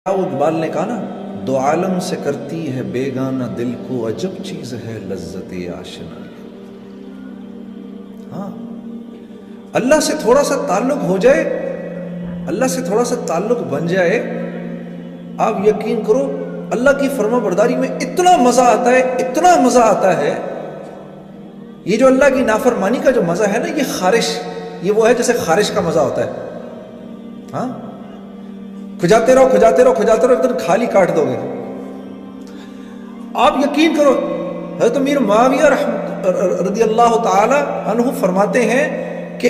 وہ اقبال نے کہا نا، دو عالم سے کرتی ہے بیگانہ دل کو، عجب چیز ہے لذت آشنا۔ ہاں، اللہ سے تھوڑا سا تعلق ہو جائے، اللہ سے تھوڑا سا تعلق بن جائے، آپ یقین کرو اللہ کی فرما برداری میں اتنا مزہ آتا ہے، اتنا مزہ آتا ہے۔ یہ جو اللہ کی نافرمانی کا جو مزہ ہے نا، یہ خارش، یہ وہ ہے جیسے خارش کا مزہ ہوتا ہے۔ ہاں، کھجاتے رہو کھجاتے رہو کھجاتے رہو، ایک دن کھالی کاٹ دو گے۔ آپ یقین کرو، حضرت امیر معاویہ رضی اللہ تعالی عنہ فرماتے ہیں کہ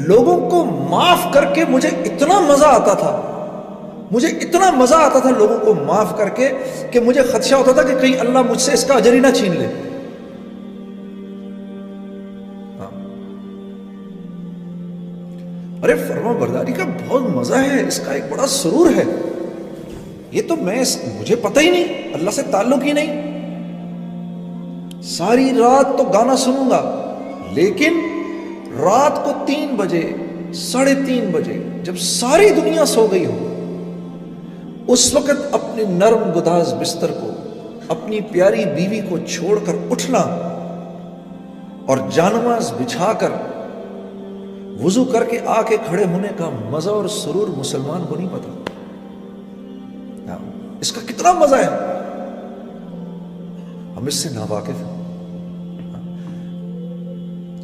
لوگوں کو معاف کر کے مجھے اتنا مزہ آتا تھا، مجھے اتنا مزہ آتا تھا لوگوں کو معاف کر کے، کہ مجھے خدشہ ہوتا تھا کہ کہیں اللہ مجھ سے اس کا اجر ہی نہ چھین لے۔ ارے فرما برداری کا بہت مزہ ہے، اس کا ایک بڑا سرور ہے۔ یہ تو مجھے پتہ ہی نہیں، اللہ سے تعلق ہی نہیں۔ ساری رات تو گانا سنوں گا، لیکن رات کو 3 بجے 3:30 بجے جب ساری دنیا سو گئی ہو، اس وقت اپنے نرم گداز بستر کو، اپنی پیاری بیوی کو چھوڑ کر اٹھنا اور جانماز بچھا کر وضو کر کے آ کے کھڑے ہونے کا مزہ اور سرور مسلمان کو نہیں پتا۔ اس کا کتنا مزہ ہے، ہم اس سے ناواقف ہیں۔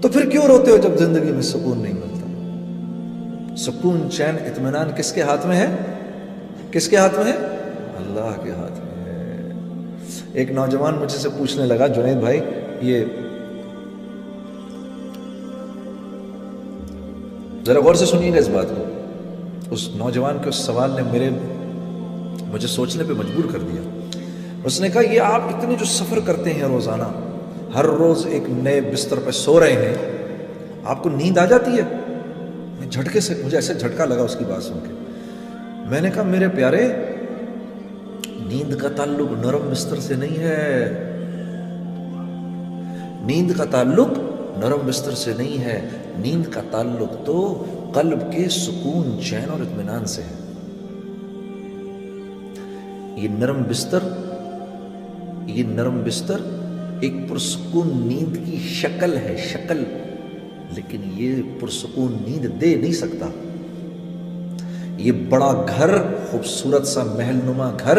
تو پھر کیوں روتے ہو جب زندگی میں سکون نہیں ملتا؟ سکون، چین، اطمینان کس کے ہاتھ میں ہے؟ کس کے ہاتھ میں ہے؟ اللہ کے ہاتھ میں ہے۔ ایک نوجوان مجھ سے پوچھنے لگا، جنید بھائی، یہ ذرا غور سے سنیے گا اس بات کو۔ اس نوجوان کے اس سوال نے مجھے سوچنے پہ مجبور کر دیا۔ اس نے کہا، یہ آپ اتنے جو سفر کرتے ہیں روزانہ، ہر روز ایک نئے بستر پہ سو رہے ہیں، آپ کو نیند آ جاتی ہے؟ جھٹکے سے مجھے ایسے جھٹکا لگا اس کی بات سن کے۔ میں نے کہا، میرے پیارے، نیند کا تعلق نرم بستر سے نہیں ہے، نیند کا تعلق نرم بستر سے نہیں ہے، نیند کا تعلق تو قلب کے سکون، چین اور اطمینان سے ہے۔ یہ نرم بستر ایک پرسکون نیند کی شکل ہے، شکل، لیکن یہ پرسکون نیند دے نہیں سکتا۔ یہ بڑا گھر، خوبصورت سا محل نما گھر،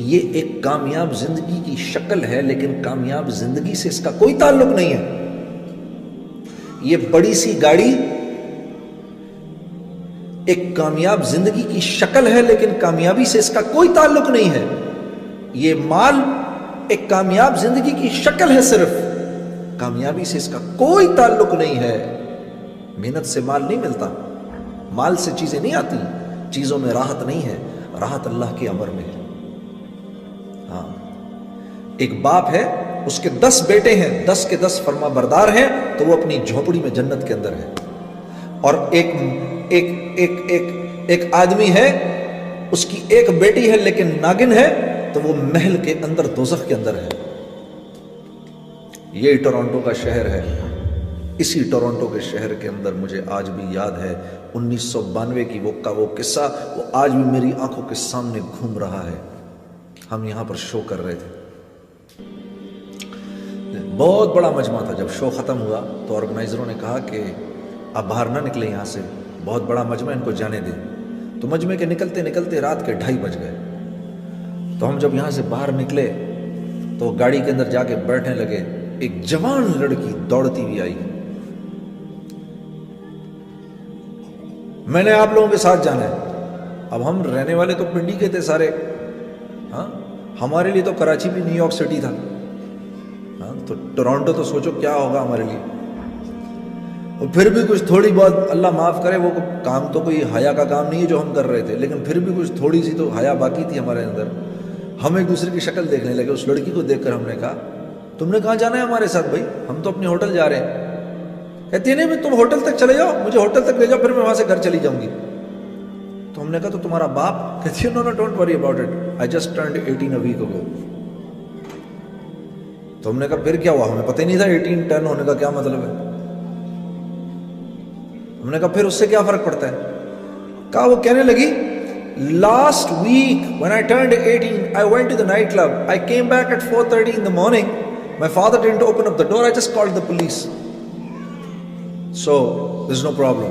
یہ ایک کامیاب زندگی کی شکل ہے، لیکن کامیاب زندگی سے اس کا کوئی تعلق نہیں ہے۔ یہ بڑی سی گاڑی ایک کامیاب زندگی کی شکل ہے، لیکن کامیابی سے اس کا کوئی تعلق نہیں ہے۔ یہ مال ایک کامیاب زندگی کی شکل ہے، صرف کامیابی سے اس کا کوئی تعلق نہیں ہے۔ محنت سے مال نہیں ملتا، مال سے چیزیں نہیں آتی، چیزوں میں راحت نہیں ہے، راحت اللہ کے امر میں ہے۔ ہاں، ایک باپ ہے، اس کے 10 بیٹے ہیں، 10 کے 10 فرما بردار ہیں، تو وہ اپنی جھونپڑی میں جنت کے اندر ہے۔ اور ایک آدمی ہے، اس کی ایک بیٹی ہے لیکن ناگن ہے، تو وہ محل کے اندر، دوزخ کے اندر ہے۔ یہ ٹورنٹو کا شہر ہے۔ اسی ٹورنٹو کے شہر کے اندر مجھے آج بھی یاد ہے 1992 کی وہ قصہ، وہ آج بھی میری آنکھوں کے سامنے گھوم رہا ہے۔ ہم یہاں پر شو کر رہے تھے، بہت بڑا مجمع تھا۔ جب شو ختم ہوا تو آرگنائزروں نے کہا کہ آپ باہر نہ نکلیں یہاں سے، بہت بڑا مجمع، ان کو جانے دیں۔ تو مجمع کے نکلتے نکلتے رات کے 2:30 بج گئے۔ تو ہم جب یہاں سے باہر نکلے تو گاڑی کے اندر جا کے بیٹھنے لگے، ایک جوان لڑکی دوڑتی ہوئی آئی، میں نے آپ لوگوں کے ساتھ جانا ہے۔ اب ہم رہنے والے تو پنڈی کے تھے سارے، ہاں، ہمارے لیے تو کراچی بھی نیو یارک سٹی تھا، ہاں، تو ٹورنٹو تو سوچو کیا ہوگا ہمارے لیے۔ اور پھر بھی کچھ تھوڑی بہت، اللہ معاف کرے، وہ کام تو کوئی حیا کا کام نہیں ہے جو ہم کر رہے تھے، لیکن پھر بھی کچھ تھوڑی سی تو حیا باقی تھی ہمارے اندر۔ ہم ایک دوسرے کی شکل دیکھنے لگے۔ اس لڑکی کو دیکھ کر ہم نے کہا، تم نے کہاں جانا ہے ہمارے ساتھ بھائی؟ ہم تو اپنے ہوٹل جا رہے ہیں۔ کہتی ہے، نہیں، تم ہوٹل تک چلے جاؤ، مجھے ہوٹل تک لے جاؤ، پھر میں وہاں سے گھر چلی جاؤں گی۔ تو ہم نے کہا، تو تمہارا باپ؟ کہتی ہے، no don't worry about it, I just turned 18 a week ago۔ تو ہم نے کہا، پھر کیا ہوا؟ ہمیں پتہ ہی نہیں تھا 18 10 ہونے کا کیا مطلب ہے۔ ہم نے کہا، پھر اس سے کیا فرق پڑتا ہے؟ کہا، وہ کہنے لگی last week when I turned 18, I went to the nightclub. I came back at 4:30 in the morning. My father didn't open up the door. I just called the police. So there's no problem.